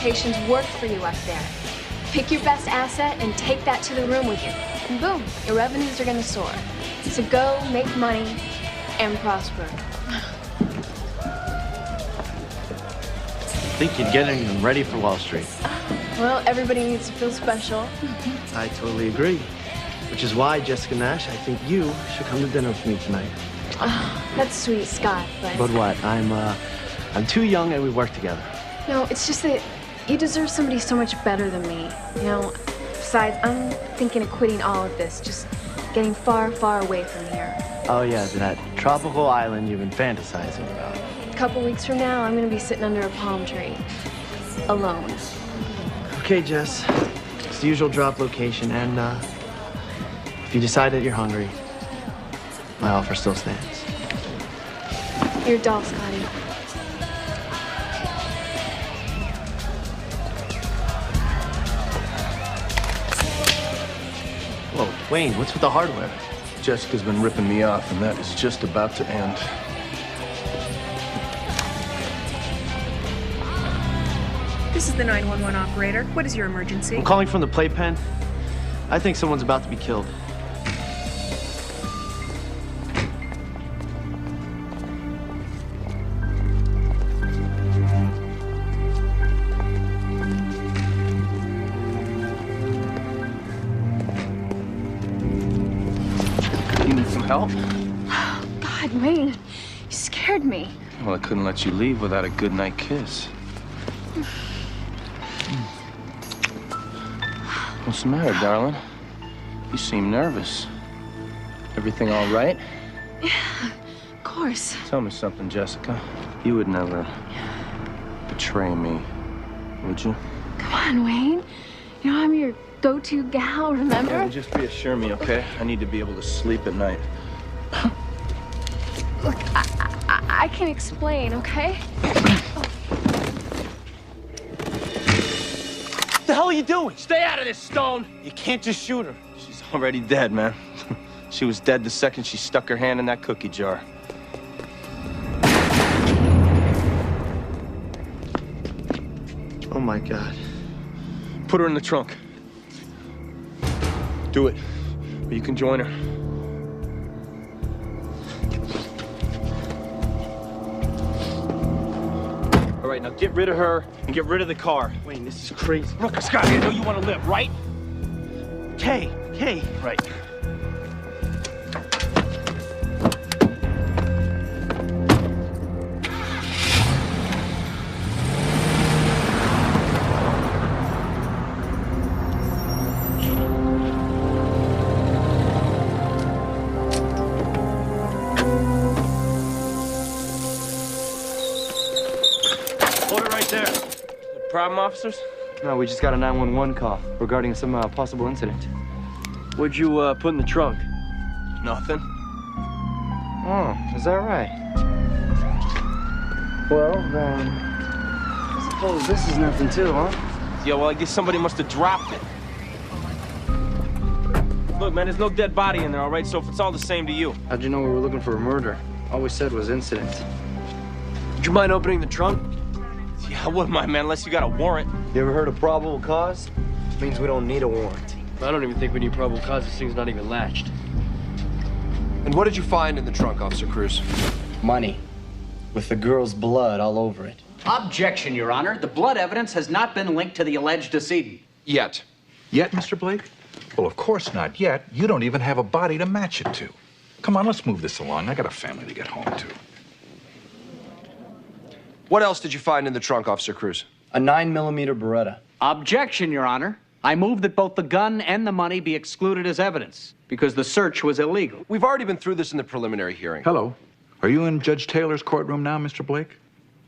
locations work for you up there. Pick your best asset and take that to the room with you. And boom, your revenues are gonna soar. So go make money and prosper. I think you're getting them ready for Wall Street. Well, everybody needs to feel special. I totally agree. Which is why, Jessica Nash, I think you should come to dinner with me tonight. That's sweet, Scott, but... But what? I'm too young and we work together. No, it's just that you deserve somebody so much better than me. You know, besides, I'm thinking of quitting all of this, just getting far, far away from here. Oh, yeah, that tropical island you've been fantasizing about. A couple weeks from now, I'm gonna be sitting under a palm tree. Alone. Okay, Jess. It's the usual drop location, and if you decide that you're hungry, my offer still stands. You're a doll, Scotty. Whoa, Wayne, what's with the hardware? Jessica's been ripping me off, and that is just about to end. This is the 911 operator. What is your emergency? I'm calling from the playpen. I think someone's about to be killed. You need some help? God, Wayne, you scared me. Well, I couldn't let you leave without a goodnight kiss. What's the matter, darling? You seem nervous. Everything all right? Yeah, of course. Tell me something, Jessica. You would never betray me, would you? Come on, Wayne. You know I'm your go-to gal, remember? Yeah, well, just reassure me, okay? I need to be able to sleep at night. Look, I can explain, okay? What the hell are you doing? Stay out of this, Stone! You can't just shoot her. She's already dead, man. She was dead the second she stuck her hand in that cookie jar. Oh, my God. Put her in the trunk. Do it, or you can join her. All right, now get rid of her and get rid of the car. Wayne, this is crazy. Look, Scott, I know you want to live, right? Kay. Right. Hold it right there. Problem, officers? No, we just got a 911 call regarding some possible incident. What'd you put in the trunk? Nothing. Oh, is that right? Well, then, I suppose this is nothing too, huh? Yeah, well, I guess somebody must have dropped it. Look, man, there's no dead body in there, all right? So if it's all the same to you. How'd you know we were looking for a murder? All we said was incident. Would you mind opening the trunk? Yeah, I wouldn't mind, man, unless you got a warrant. You ever heard of probable cause? Means we don't need a warrant. I don't even think we need probable cause. This thing's not even latched. And what did you find in the trunk, Officer Cruz? Money. With the girl's blood all over it. Objection, Your Honor. The blood evidence has not been linked to the alleged decedent. Yet. Yet, Mr. Blake? Well, of course not yet. You don't even have a body to match it to. Come on, let's move this along. I got a family to get home to. What else did you find in the trunk, Officer Cruz? A 9mm Beretta. Objection, Your Honor. I move that both the gun and the money be excluded as evidence because the search was illegal. We've already been through this in the preliminary hearing. Hello. Are you in Judge Taylor's courtroom now, Mr. Blake?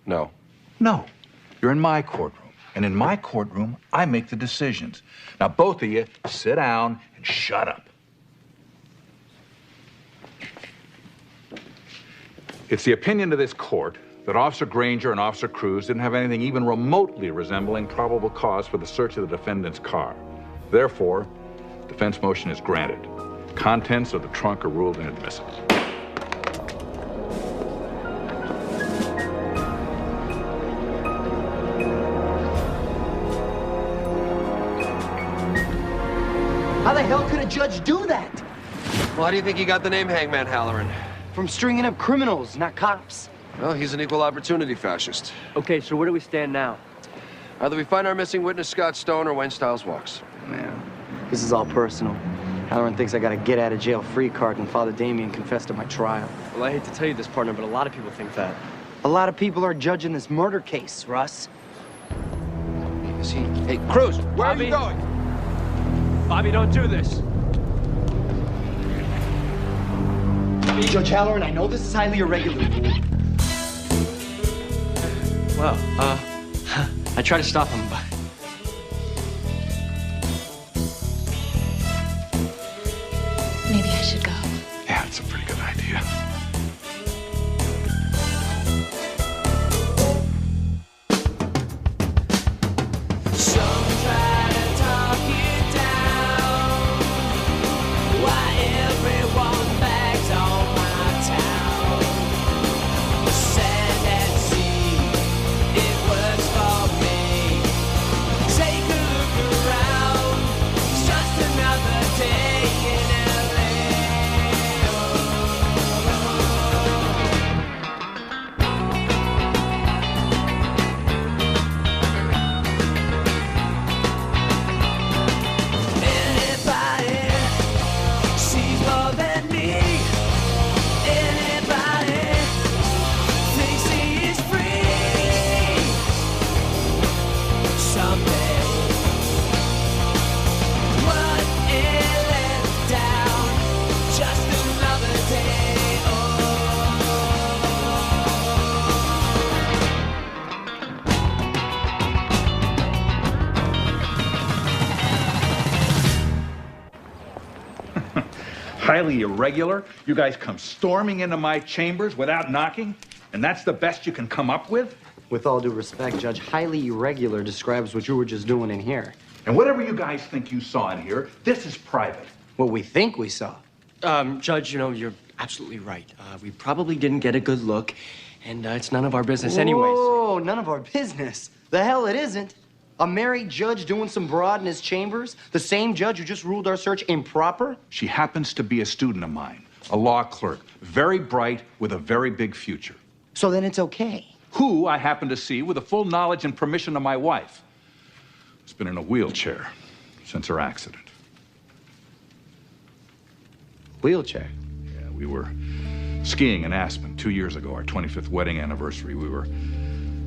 No. No. You're in my courtroom. And in my courtroom, I make the decisions. Now, both of you, sit down and shut up. It's the opinion of this court that Officer Granger and Officer Cruz didn't have anything even remotely resembling probable cause for the search of the defendant's car. Therefore, defense motion is granted. Contents of the trunk are ruled inadmissible. How the hell could a judge do that? Well, how do you think he got the name Hangman Halloran? From stringing up criminals, not cops. Well, he's an equal opportunity fascist. Okay, so where do we stand now? Either we find our missing witness, Scott Stone, or Wayne Stiles walks. Man, this is all personal. Halloran thinks I got a get-out-of-jail-free card when Father Damien confessed to my trial. Well, I hate to tell you this, partner, but a lot of people think that. A lot of people are judging this murder case, Russ. Is he? Hey, Cruz, where Bobby? are you going? Bobby, don't do this. Judge Halloran, I know this is highly irregular. Well, I tried to stop him, but... Maybe I should go. Yeah, it's a pretty good idea. Highly irregular. You guys come storming into my chambers without knocking, and that's the best you can come up with? With all due respect, Judge, highly irregular describes what you were just doing in here. And whatever you guys think you saw in here, this is private. What we think we saw. Judge, you know, you're absolutely right. We probably didn't get a good look, and it's none of our business anyways. Whoa, none of our business. The hell it isn't. A married judge doing some broad in his chambers? The same judge who just ruled our search improper? She happens to be a student of mine, a law clerk, very bright with a very big future. So then it's okay. Who I happen to see with the full knowledge and permission of my wife. Has been in a wheelchair since her accident. Wheelchair? Yeah, we were skiing in Aspen 2 years ago, our 25th wedding anniversary. We were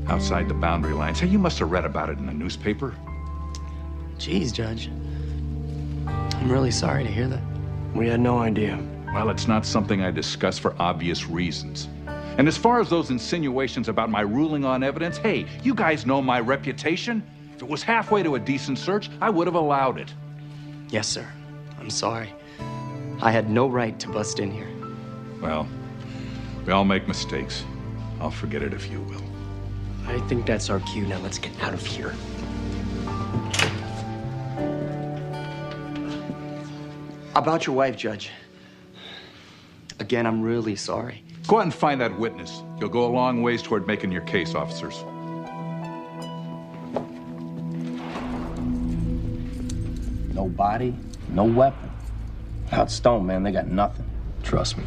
outside the boundary lines. Hey, you must have read about it in the newspaper. Jeez, Judge. I'm really sorry to hear that. We had no idea. Well, it's not something I discuss for obvious reasons. And as far as those insinuations about my ruling on evidence, hey, you guys know my reputation. If it was halfway to a decent search, I would have allowed it. Yes, sir. I'm sorry. I had no right to bust in here. Well, we all make mistakes. I'll forget it if you will. I think that's our cue. Now let's get out of here. About your wife, Judge. Again, I'm really sorry. Go out and find that witness. You'll go a long ways toward making your case, officers. No body, no weapon. Out Stone, man, they got nothing. Trust me,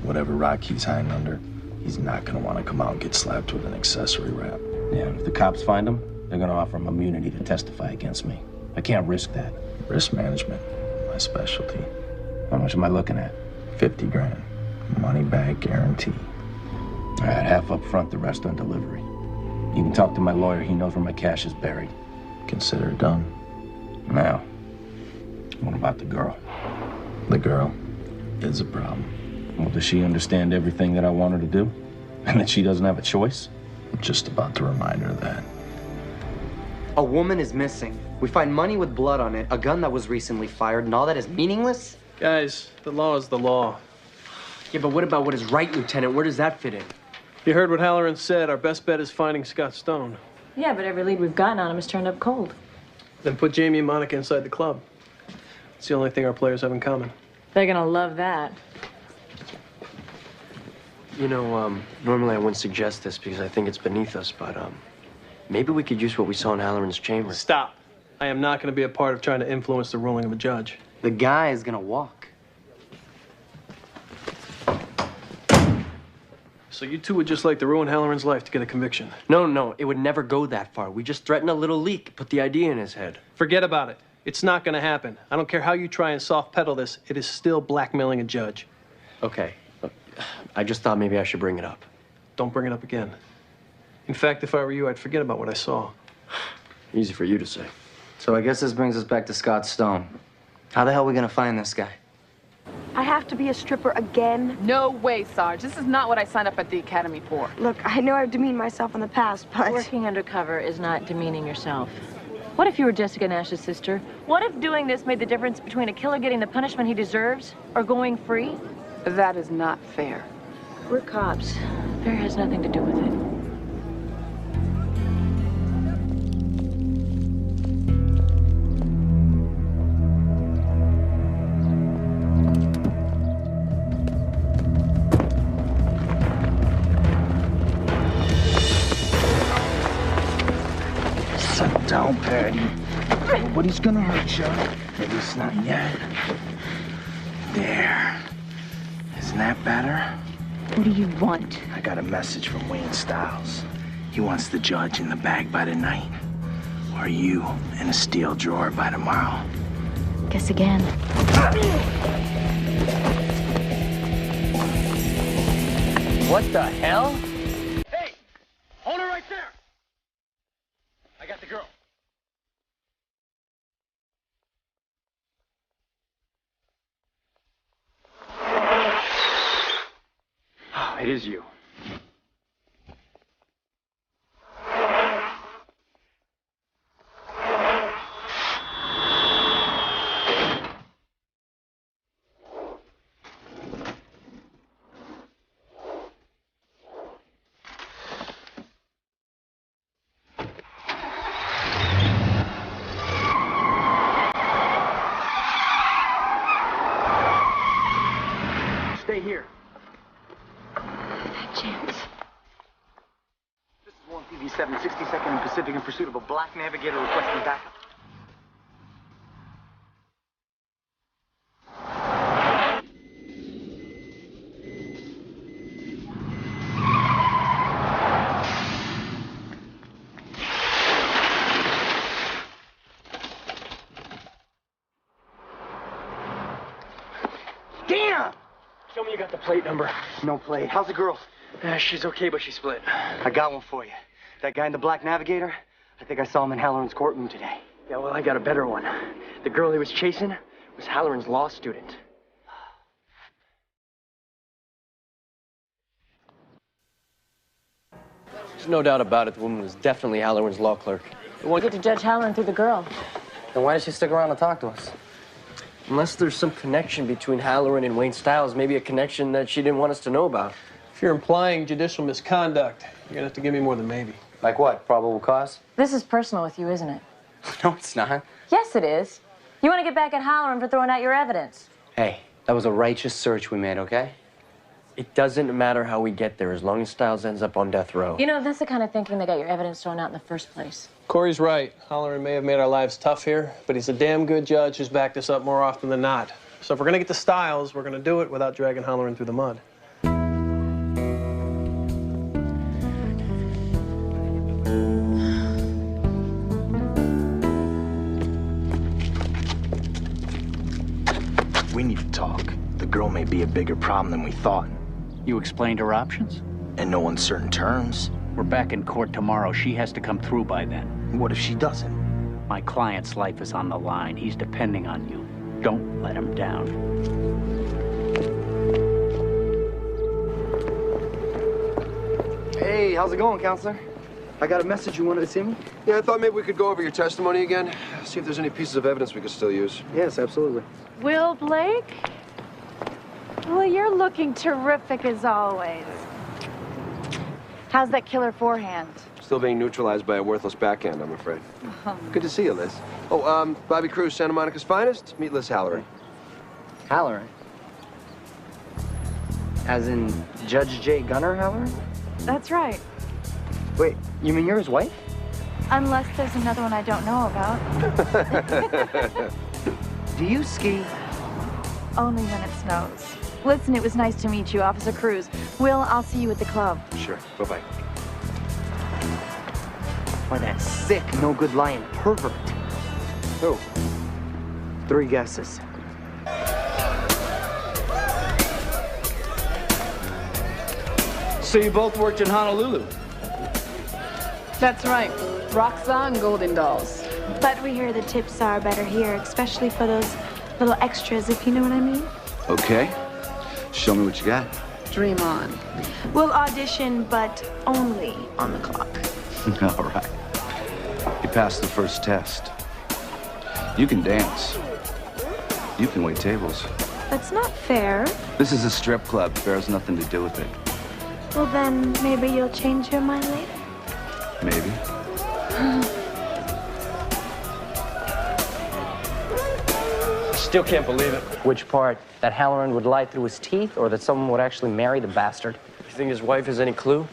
whatever rock he's hanging under, he's not gonna want to come out and get slapped with an accessory rap. Yeah, if the cops find him, they're gonna offer him immunity to testify against me. I can't risk that. Risk management, my specialty. How much am I looking at? 50 grand, money back guarantee. All right, half up front, the rest on delivery. You can talk to my lawyer. He knows where my cash is buried. Consider it done. Now, what about the girl? The girl is a problem. Well, does she understand everything that I want her to do? And that she doesn't have a choice? I'm just about to remind her of that. A woman is missing. We find money with blood on it, a gun that was recently fired, and all that is meaningless? Guys, the law is the law. Yeah, but what about what is right, Lieutenant? Where does that fit in? You heard what Halloran said. Our best bet is finding Scott Stone. Yeah, but every lead we've gotten on him has turned up cold. Then put Jamie and Monica inside the club. It's the only thing our players have in common. They're gonna love that. You know, normally I wouldn't suggest this because I think it's beneath us, but maybe we could use what we saw in Halloran's chamber. Stop. I am not going to be a part of trying to influence the ruling of a judge. The guy is gonna walk. So you two would just like to ruin Halloran's life to get a conviction? No, it would never go that far. We just threaten a little leak, put the idea in his head. Forget about it. It's not going to happen. I don't care how you try and soft pedal this. It is still blackmailing a judge. Okay. Look, I just thought maybe I should bring it up. Don't bring it up again. In fact, if I were you, I'd forget about what I saw. Easy for you to say. So I guess this brings us back to Scott Stone. How the hell are we gonna find this guy? I have to be a stripper again? No way, Sarge. This is not what I signed up at the academy for. Look, I know I've demeaned myself in the past, but... Working undercover is not demeaning yourself. What if you were Jessica Nash's sister? What if doing this made the difference between a killer getting the punishment he deserves or going free? That is not fair. We're cops. Fair has nothing to do with it. Settle down, Patty. Nobody's gonna hurt you. At least not yet. There. Isn't that better? What do you want? I got a message from Wayne Stiles. He wants the judge in the bag by tonight. Or you in a steel drawer by tomorrow. Guess again. What the hell? Hey! Hold her right there! I got the girl. Oh, it is you. Stay here. Chance. This is 1 PV7, 62nd and Pacific in pursuit of a black navigator requesting backup. Damn! Show me you got the plate number. No plate. How's the girl? She's okay, but she split. I got one for you. That guy in the black navigator, I think I saw him in Halloran's courtroom today. Yeah, well, I got a better one. The girl he was chasing was Halloran's law student. There's no doubt about it. The woman was definitely Halloran's law clerk. We'll get to Judge Halloran through the girl. Then why did she stick around to talk to us? Unless there's some connection between Halloran and Wayne Stiles, maybe a connection that she didn't want us to know about. If you're implying judicial misconduct, you're gonna have to give me more than maybe. Like what? Probable cause? This is personal with you, isn't it? No, it's not. Yes, it is. You want to get back at Halloran for throwing out your evidence. Hey, that was a righteous search we made, okay? It doesn't matter how we get there, as long as Stiles ends up on death row. You know, that's the kind of thinking that got your evidence thrown out in the first place. Corey's right. Halloran may have made our lives tough here, but he's a damn good judge who's backed us up more often than not. So if we're gonna get to Stiles, we're gonna do it without dragging Halloran through the mud. We need to talk. The girl may be a bigger problem than we thought. You explained her options? In no uncertain terms. We're back in court tomorrow. She has to come through by then. What if she doesn't? My client's life is on the line. He's depending on you. Don't let him down. Hey, how's it going, counselor? I got a message. You wanted to see me? Yeah, I thought maybe we could go over your testimony again. See if there's any pieces of evidence we could still use. Yes, absolutely. Will Blake? Well, you're looking terrific as always. How's that killer forehand? Still being neutralized by a worthless backhand, I'm afraid. Good to see you, Liz. Oh, Bobby Cruz, Santa Monica's finest. Meet Liz Halloran. Halloran? As in Judge Gunnar Halloran? That's right. Wait, you mean you're his wife? Unless there's another one I don't know about. Do you ski? Only when it snows. Listen, it was nice to meet you, Officer Cruz. Will, I'll see you at the club. Sure. Bye-bye. Why, that sick, no-good lying pervert. Who? 3 guesses. So you both worked in Honolulu? That's right. Roxanne Golden Dolls. But we hear the tips are better here, especially for those little extras, if you know what I mean. Okay. Show me what you got. Dream on. We'll audition, but only on the clock. All right. You passed the first test. You can dance. You can wait tables. That's not fair. This is a strip club. Fair has nothing to do with it. Well, then maybe you'll change your mind later. Maybe. Still can't believe it. Which part? That Halloran would lie through his teeth, or that someone would actually marry the bastard? You think his wife has any clue?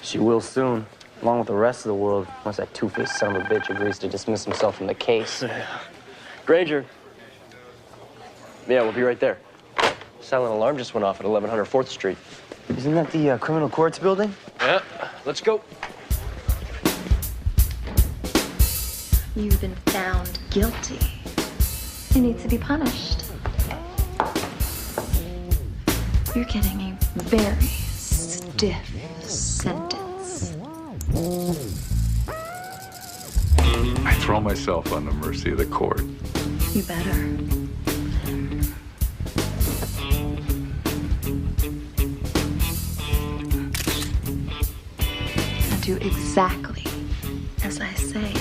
She will soon, along with the rest of the world, once that two-faced son of a bitch agrees to dismiss himself from the case. Granger. Yeah, we'll be right there. Silent alarm just went off at 1100 4th Street. Isn't that the criminal courts building? Yeah, let's go. You've been found guilty. You need to be punished. You're getting a very stiff sentence. I throw myself on the mercy of the court. You better. Now do exactly as I say.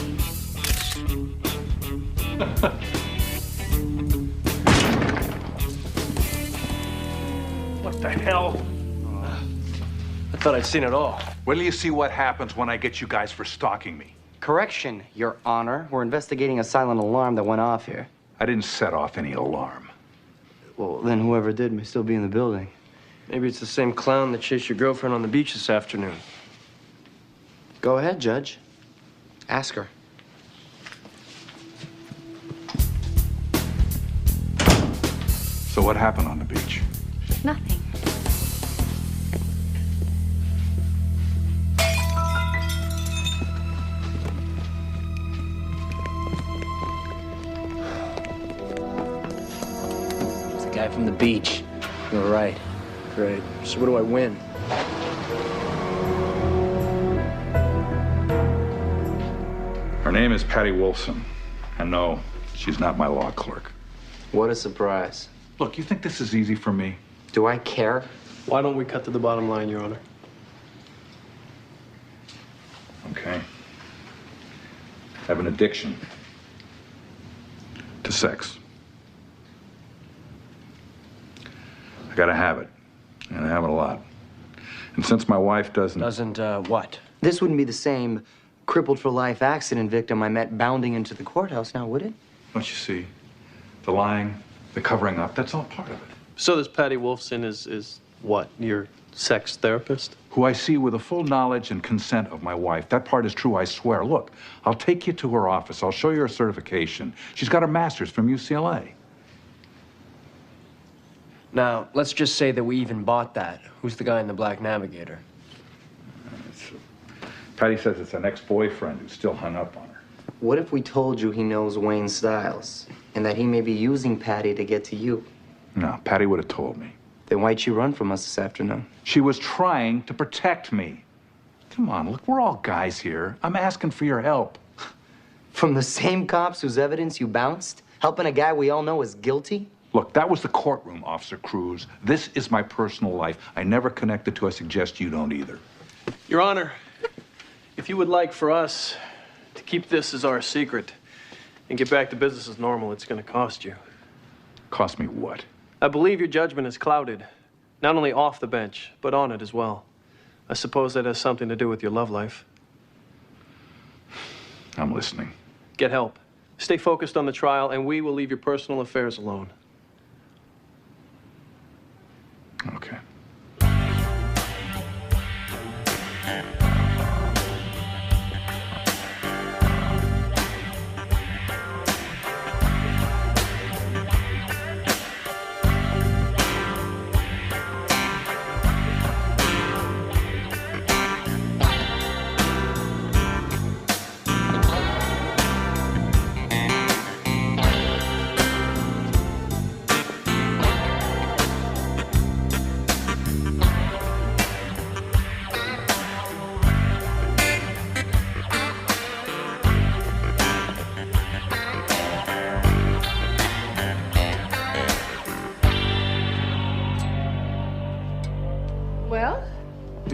What the hell? I thought I'd seen it all. Wait till you see what happens when I get you guys for stalking me. Correction, Your Honor. We're investigating a silent alarm that went off here. I didn't set off any alarm. Well, then whoever did may still be in the building. Maybe it's the same clown that chased your girlfriend on the beach this afternoon. Go ahead, Judge. Ask her. So what happened on the beach? Nothing. It's the guy from the beach. You're right. Great. So what do I win? Her name is Patty Wolfson. And no, she's not my law clerk. What a surprise. Look, you think this is easy for me? Do I care? Why don't we cut to the bottom line, Your Honor? Okay. I have an addiction to sex. I gotta have it, and I have it a lot. And since my wife doesn't... What? This wouldn't be the same crippled for life accident victim I met bounding into the courthouse now, would it? Don't you see? The lying, the covering up, that's all part of it. So this Patty Wolfson is what, your sex therapist? Who I see with the full knowledge and consent of my wife. That part is true, I swear. Look, I'll take you to her office. I'll show you her certification. She's got her master's from UCLA. Now, let's just say that we even bought that. Who's the guy in the black Navigator? Patty says it's an ex-boyfriend who's still hung up on her. What if we told you he knows Wayne Stiles and that he may be using Patty to get to you? No, Patty would have told me. Then why'd she run from us this afternoon? She was trying to protect me. Come on, look, we're all guys here. I'm asking for your help. From the same cops whose evidence you bounced? Helping a guy we all know is guilty? Look, that was the courtroom, Officer Cruz. This is my personal life. I never connected to. I suggest you don't either. Your Honor, if you would like for us to keep this as our secret and get back to business as normal, it's going to cost you. Cost me what? I believe your judgment is clouded, not only off the bench, but on it as well. I suppose that has something to do with your love life. I'm listening. Get help. Stay focused on the trial, and we will leave your personal affairs alone. Okay.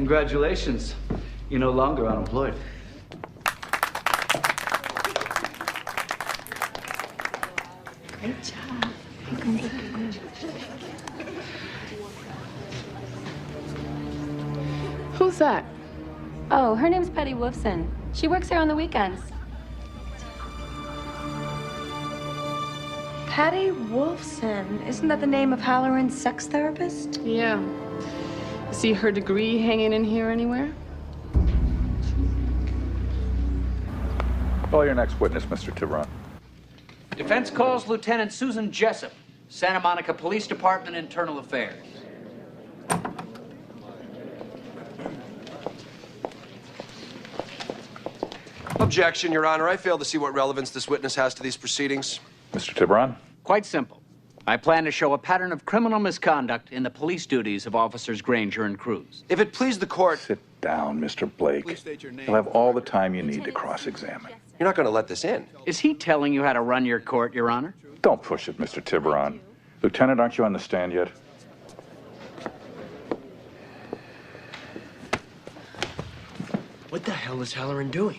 Congratulations. You're no longer unemployed. Great job. Who's that? Oh, her name's Patty Wolfson. She works here on the weekends. Patty Wolfson. Isn't that the name of Halloran's sex therapist? Yeah. See her degree hanging in here anywhere? Call your next witness, Mr. Tiburon. Defense calls Lieutenant Susan Jessup, Santa Monica Police Department, Internal Affairs. Objection, Your Honor. I fail to see what relevance this witness has to these proceedings. Mr. Tiburon? Quite simple. I plan to show a pattern of criminal misconduct in the police duties of Officers Granger and Cruz. If it please the court... Sit down, Mr. Blake. You'll have all the time you need to cross-examine. You're not going to let this in. Is he telling you how to run your court, Your Honor? Don't push it, Mr. Tiburon. Lieutenant, aren't you on the stand yet? What the hell is Halloran doing?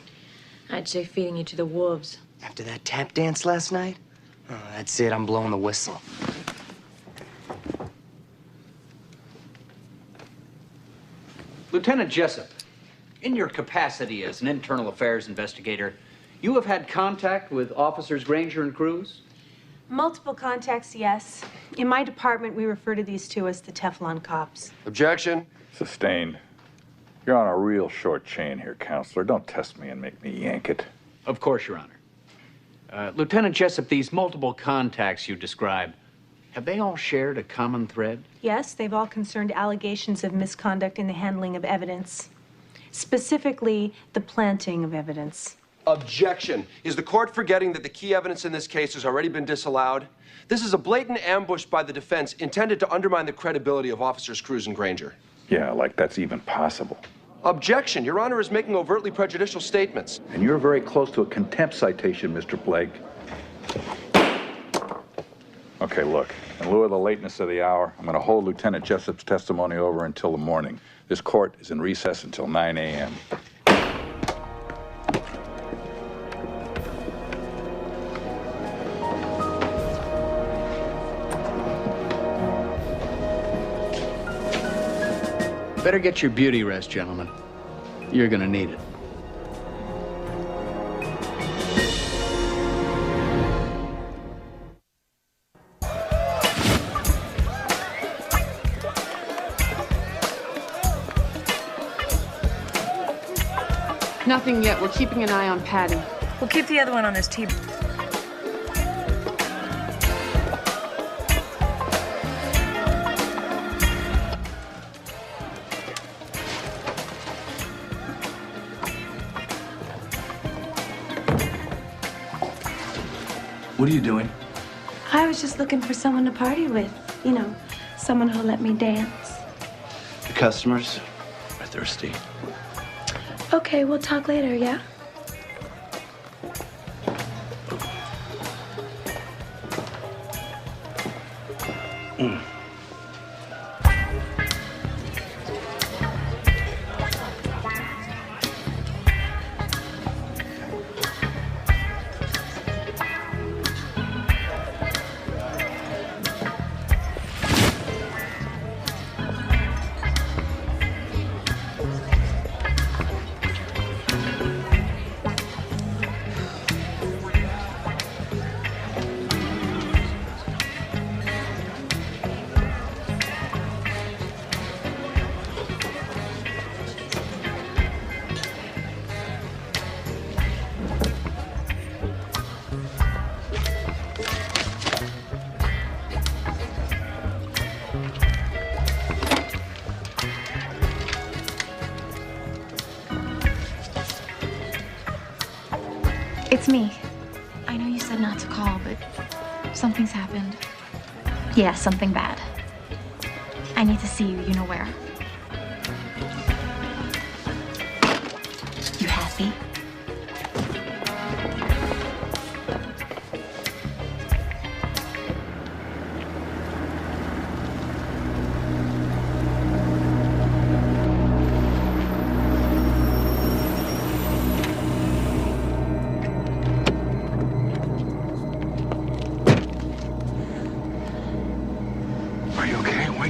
I'd say feeding you to the wolves. After that tap dance last night? Oh, that's it. I'm blowing the whistle. Lieutenant Jessup, in your capacity as an internal affairs investigator, you have had contact with Officers Granger and Cruz? Multiple contacts, yes. In my department, we refer to these two as the Teflon cops. Objection. Sustained. You're on a real short chain here, Counselor. Don't test me and make me yank it. Of course, Your Honor. Lieutenant Jessup, these multiple contacts you described, have they all shared a common thread? Yes, they've all concerned allegations of misconduct in the handling of evidence. Specifically, the planting of evidence. Objection. Is the court forgetting that the key evidence in this case has already been disallowed? This is a blatant ambush by the defense intended to undermine the credibility of Officers Cruz and Granger. Yeah, like that's even possible. Objection. Your Honor is making overtly prejudicial statements. And you're very close to a contempt citation, Mr. Blake. Okay, look. In lieu of the lateness of the hour, I'm going to hold Lieutenant Jessup's testimony over until the morning. This court is in recess until 9 a.m. Better get your beauty rest, gentlemen. You're gonna need it. Nothing yet. We're keeping an eye on Patty. We'll keep the other one on his team. What are you doing? I was just looking for someone to party with. You know, someone who'll let me dance. The customers are thirsty. Okay, we'll talk later, yeah? It's me. I know you said not to call, but something's happened. Yeah, something bad. I need to see you, you know where. You happy?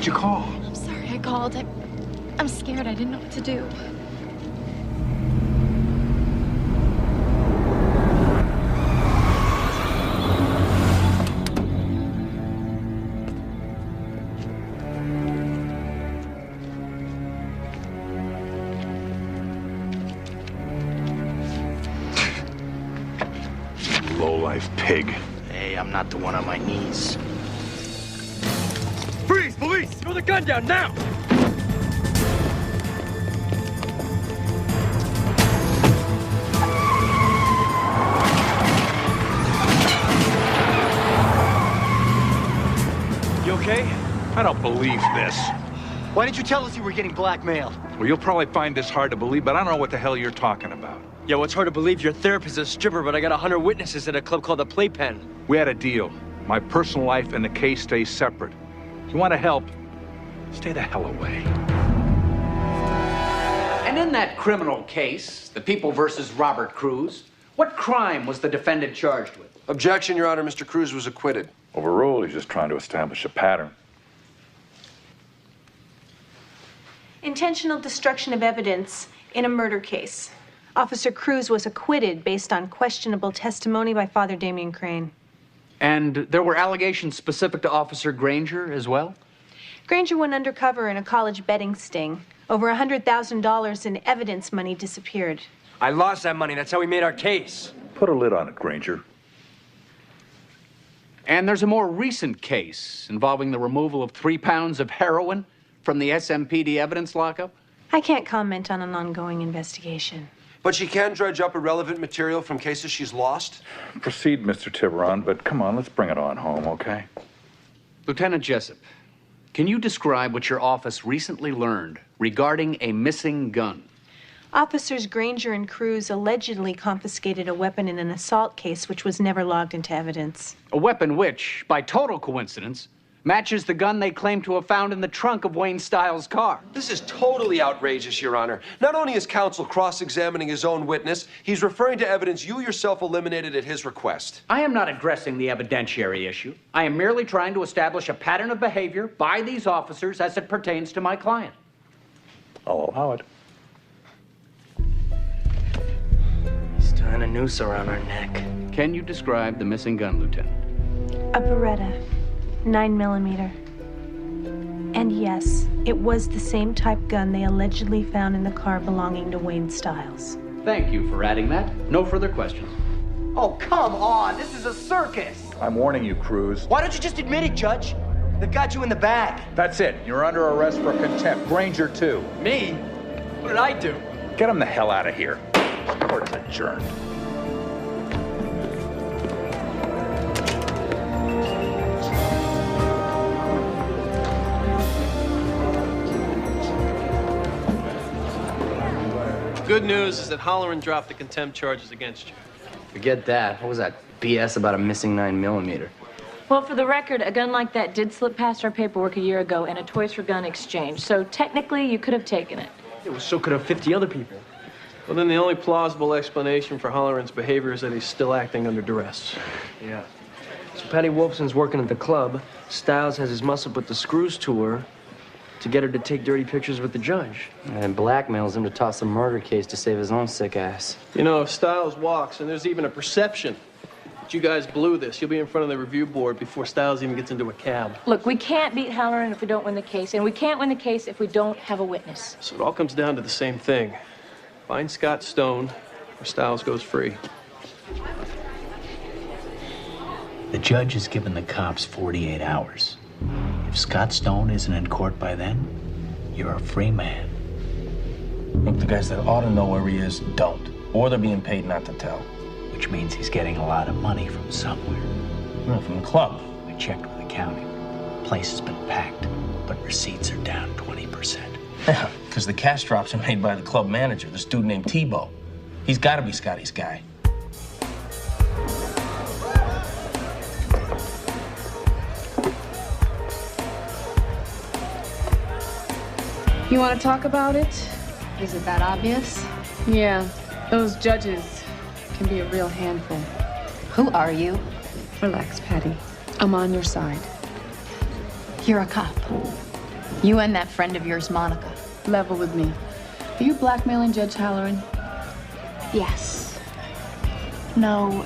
did you call? I'm sorry I called. I'm scared. I didn't know what to do. Low-life pig. Hey, I'm not the one on my knees. Freeze, police! Throw the gun down now! You okay? I don't believe this. Why didn't you tell us you were getting blackmailed? Well, you'll probably find this hard to believe, but I don't know what the hell you're talking about. Yeah, well, it's hard to believe your therapist is a stripper, but I got 100 witnesses at a club called the Playpen. We had a deal. My personal life and the case stay separate. If you want to help, stay the hell away. And in that criminal case, the People versus Robert Cruz, what crime was the defendant charged with? Objection, Your Honor. Mr. Cruz was acquitted. Overruled. He's just trying to establish a pattern. Intentional destruction of evidence in a murder case. Officer Cruz was acquitted based on questionable testimony by Father Damien Crane. And there were allegations specific to Officer Granger as well? Granger went undercover in a college betting sting. Over $100,000 in evidence money disappeared. I lost that money. That's how we made our case. Put a lid on it, Granger. And there's a more recent case involving the removal of 3 pounds of heroin from the SMPD evidence lockup? I can't comment on an ongoing investigation. But she can dredge up irrelevant material from cases she's lost? Proceed, Mr. Tiburon, but come on, let's bring it on home, okay? Lieutenant Jessup, can you describe what your office recently learned regarding a missing gun? Officers Granger and Cruz allegedly confiscated a weapon in an assault case which was never logged into evidence. A weapon which, by total coincidence, matches the gun they claim to have found in the trunk of Wayne Stiles' car. This is totally outrageous, Your Honor. Not only is counsel cross-examining his own witness, he's referring to evidence you yourself eliminated at his request. I am not addressing the evidentiary issue. I am merely trying to establish a pattern of behavior by these officers as it pertains to my client. I'll allow it. He's tying a noose around our neck. Can you describe the missing gun, Lieutenant? A Beretta, 9mm. And yes, it was the same type gun they allegedly found in the car belonging to Wayne Stiles. Thank you for adding that. No further questions. Oh, come on. This is a circus. I'm warning you, Cruz. Why don't you just admit it, Judge? They've got you in the bag. That's it. You're under arrest for contempt. Granger, too. Me? What did I do? Get him the hell out of here. Court's adjourned. Good news is that Halloran dropped the contempt charges against you. Forget that. What was that BS about a missing 9mm? Well, for the record, a gun like that did slip past our paperwork a year ago in a Toys for Gun exchange. So technically, you could have taken it. Yeah, well, so could have 50 other people. Well, then the only plausible explanation for Halloran's behavior is that he's still acting under duress. Yeah. So Patty Wolfson's working at the club. Stiles has his muscle with the Screws tour to get her to take dirty pictures with the judge. And blackmails him to toss a murder case to save his own sick ass. You know, if Stiles walks and there's even a perception that you guys blew this, you'll be in front of the review board before Stiles even gets into a cab. Look, we can't beat Halloran if we don't win the case, and we can't win the case if we don't have a witness. So it all comes down to the same thing. Find Scott Stone, or Stiles goes free. The judge has given the cops 48 hours. If Scott Stone isn't in court by then, you're a free man. Look, the guys that ought to know where he is don't. Or they're being paid not to tell. Which means he's getting a lot of money from somewhere. No, from the club. I checked with accounting. The place has been packed, but receipts are down 20%. Yeah, because the cash drops are made by the club manager, this dude named Tebow. He's got to be Scotty's guy. You want to talk about it? Is it that obvious? Yeah, those judges can be a real handful. Who are you? Relax, Patty. I'm on your side. You're a cop. You and that friend of yours, Monica. Level with me. Are you blackmailing Judge Halloran? Yes. No.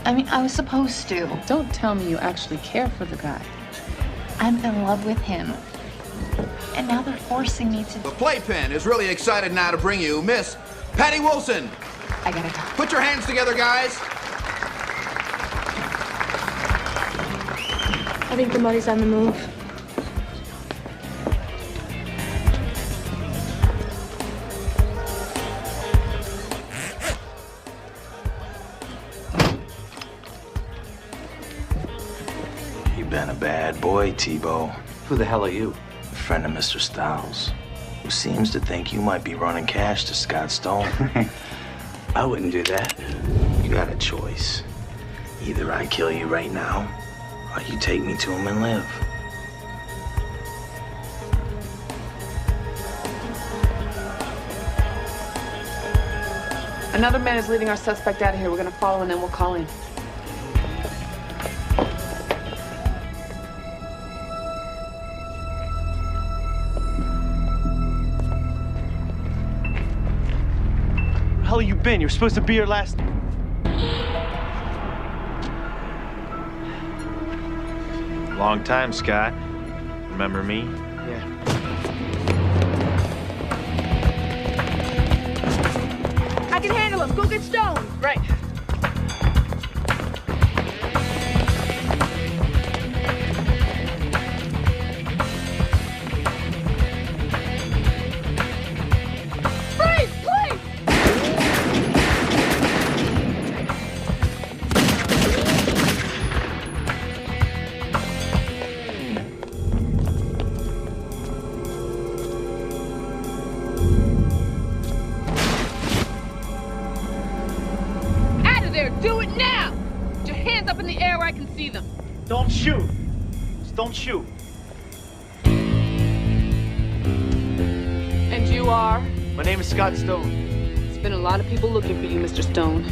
I mean, I was supposed to. Don't tell me you actually care for the guy. I'm in love with him. And now they're forcing me to... The playpen is really excited now to bring you Miss Patty Wilson. I gotta go. Put your hands together, guys. I think the money's on the move. You've been a bad boy, Tebow. Who the hell are you? A friend of Mr. Styles, who seems to think you might be running cash to Scott Stone. I wouldn't do that. You got a choice. Either I kill you right now, or you take me to him and live. Another man is leading our suspect out of here. We're gonna follow and then we'll call in. Where the hell have you been? You're supposed to be here last... Long time, Scott. Remember me? Yeah. I can handle him. Go get Stone. Right. Freeze, please! Do it now! Put your hands up in the air where I can see them. Don't shoot. Just don't shoot. And you are? My name is Scott Stone. There's been a lot of people looking for you, Mr. Stone.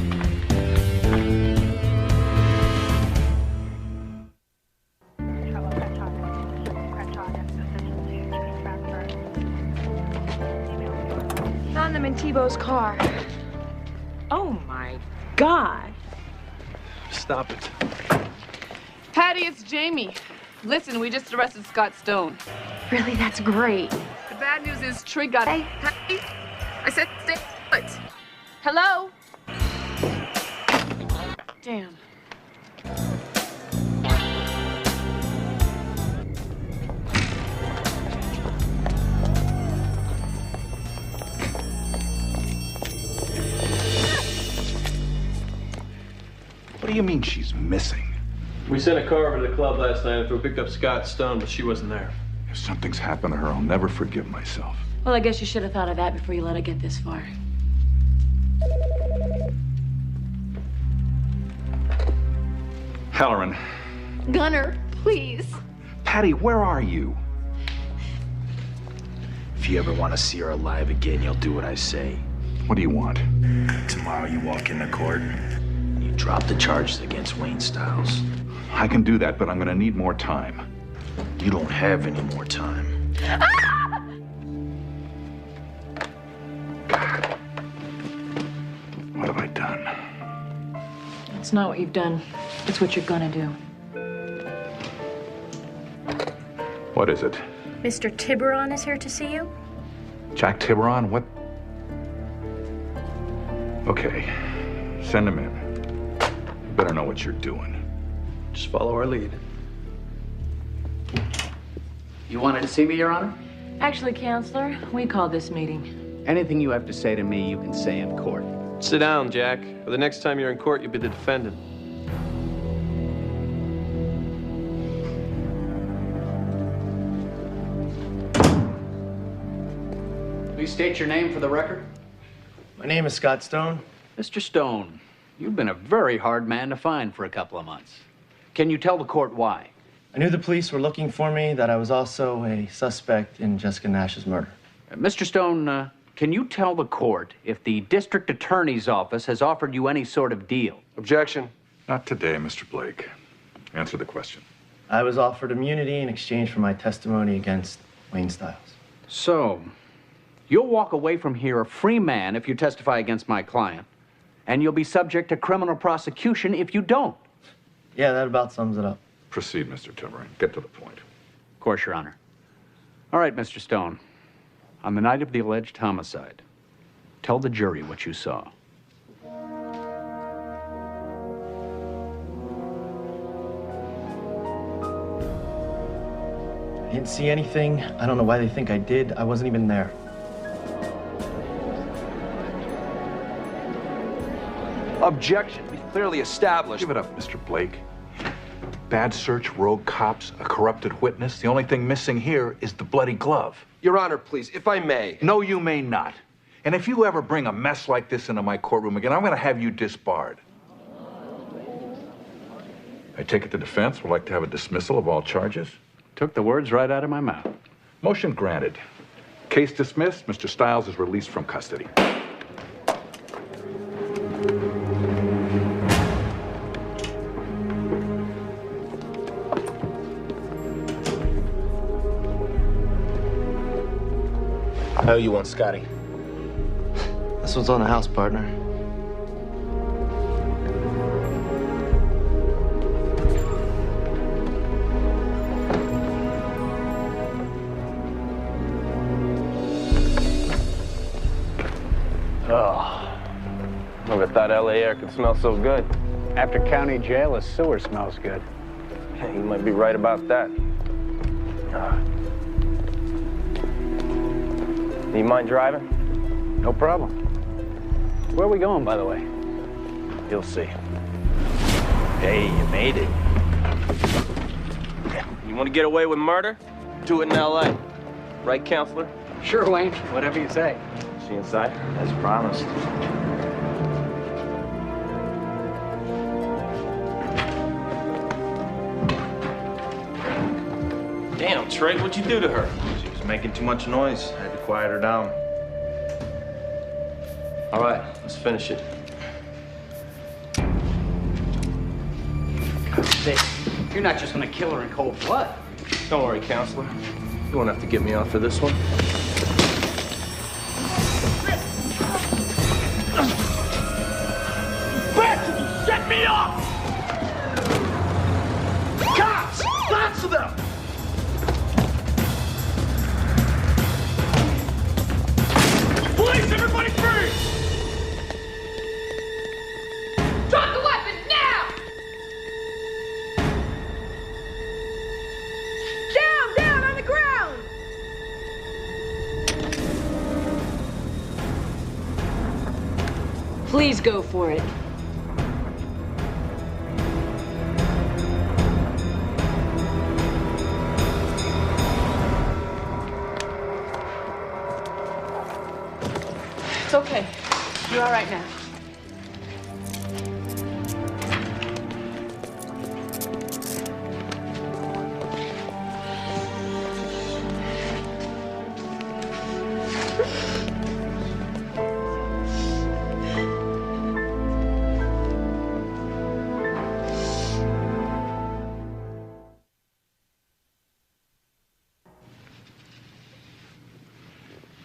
Found them in Tebow's car. Oh, my God. Stop it. Patty, it's Jamie. Listen, we just arrested Scott Stone. Really, that's great. The bad news is Tree got... Hey, Patty? I said stay put. Hello? Damn. What do you mean she's missing? We sent a car over to the club last night after we picked up Scott Stone, but she wasn't there. If something's happened to her, I'll never forgive myself. Well, I guess you should have thought of that before you let it get this far. Halloran. Gunnar, please. Patty, where are you? If you ever want to see her alive again, you'll do what I say. What do you want? Tomorrow you walk into court, you drop the charges against Wayne Styles. I can do that, but I'm gonna need more time. You don't have any more time. What have I done? It's not what you've done. It's what you're gonna do. What is it? Mr. Tiburon is here to see you. Jack Tiburon? What? Okay, send him in. You better know what you're doing. Just follow our lead. You wanted to see me, Your Honor? Actually, Counselor, we called this meeting. Anything you have to say to me, you can say in court. Sit down, Jack. For the next time you're in court, you'll be the defendant. Please state your name for the record. My name is Scott Stone. Mr. Stone, you've been a very hard man to find for a couple of months. Can you tell the court why? I knew the police were looking for me, that I was also a suspect in Jessica Nash's murder. Mr. Stone, can you tell the court if the district attorney's office has offered you any sort of deal? Objection. Not today, Mr. Blake. Answer the question. I was offered immunity in exchange for my testimony against Wayne Stiles. So, you'll walk away from here a free man if you testify against my client, and you'll be subject to criminal prosecution if you don't. Yeah, that about sums it up. Proceed, Mr. Halloran. Get to the point. Of course, Your Honor. All right, Mr. Stone. On the night of the alleged homicide, tell the jury what you saw. I didn't see anything. I don't know why they think I did. I wasn't even there. Objection. We clearly established. Give it up, Mr. Blake. Bad search, rogue cops, a corrupted witness. The only thing missing here is the bloody glove. Your Honor, please, if I may. No, you may not. And if you ever bring a mess like this into my courtroom again, I'm going to have you disbarred. I take it the defense would like to have a dismissal of all charges. Took the words right out of my mouth. Motion granted. Case dismissed. Mr. Stiles is released from custody. How you want, Scotty? This one's on the house, partner. Oh, never thought LA air could smell so good. After county jail, a sewer smells good. Hey, you might be right about that. Do you mind driving? No problem. Where are we going, by the way? You'll see. Hey, you made it. You want to get away with murder? Do it in LA. Right, counselor? Sure, Wayne. Whatever you say. See you inside? As promised. Damn, Trey, what'd you do to her? She was making too much noise. I had to quiet her down. All right, let's finish it. You're not just gonna kill her in cold blood. Don't worry, counselor. You won't have to get me off for this one. Bastard, set me off! Cops! Lots of them! Police, everybody freeze! Drop the weapon now! Down on the ground! Please go for it. It's okay. You're all right now.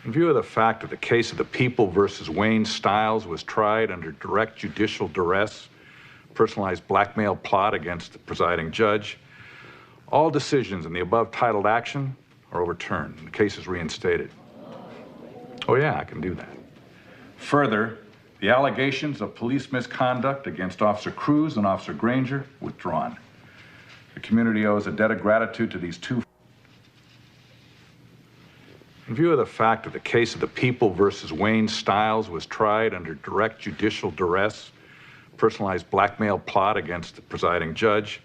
In view of the fact that the case of the People versus Wayne Stiles was tried under direct judicial duress, personalized blackmail plot against the presiding judge, all decisions in the above titled action are overturned and the case is reinstated. Oh yeah, I can do that. Further, the allegations of police misconduct against Officer Cruz and Officer Granger withdrawn. The community owes a debt of gratitude to these two. In view of the fact that the case of the People versus Wayne Stiles was tried under direct judicial duress, personalized blackmail plot against the presiding judge,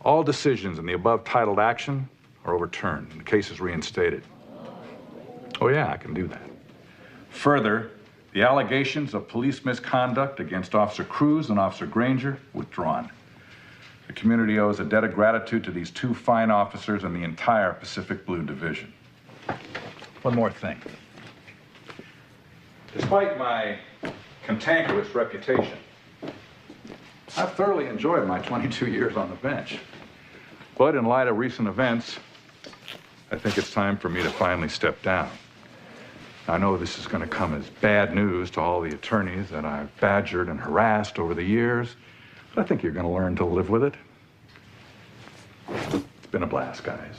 all decisions in the above titled action are overturned and the case is reinstated. Oh yeah, I can do that. Further, the allegations of police misconduct against Officer Cruz and Officer Granger withdrawn. The community owes a debt of gratitude to these two fine officers and the entire Pacific Blue Division. One more thing. Despite my cantankerous reputation, I've thoroughly enjoyed my 22 years on the bench. But in light of recent events, I think it's time for me to finally step down. I know this is going to come as bad news to all the attorneys that I've badgered and harassed over the years, but I think you're going to learn to live with it. It's been a blast, guys.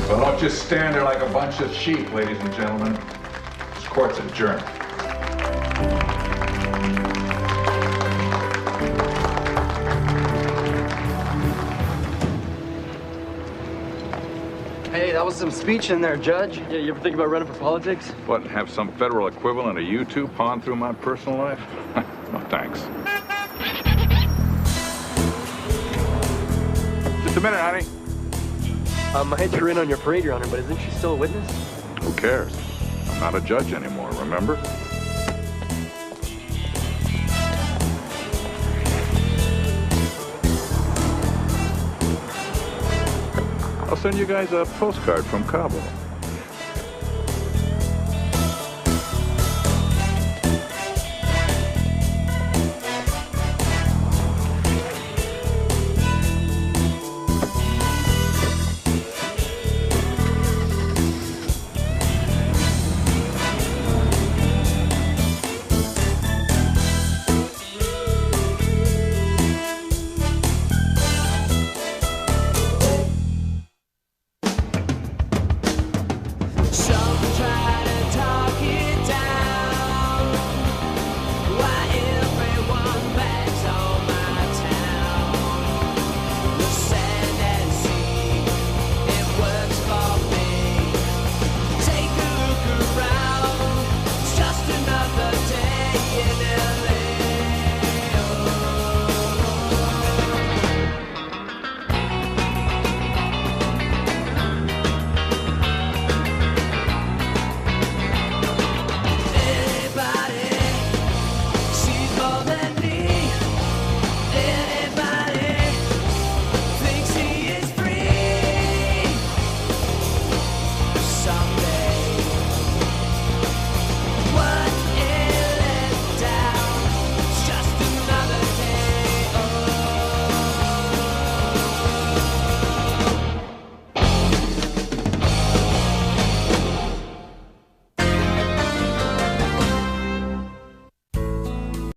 Well, don't just stand there like a bunch of sheep, ladies and gentlemen. This court's adjourned. Hey, that was some speech in there, Judge. Yeah, you ever think about running for politics? What, have some federal equivalent of you two pawn through my personal life? No, thanks. Just a minute, honey. I hate to rain on your parade, Your Honor, but isn't she still a witness? Who cares? I'm not a judge anymore, remember? I'll send you guys a postcard from Cabo.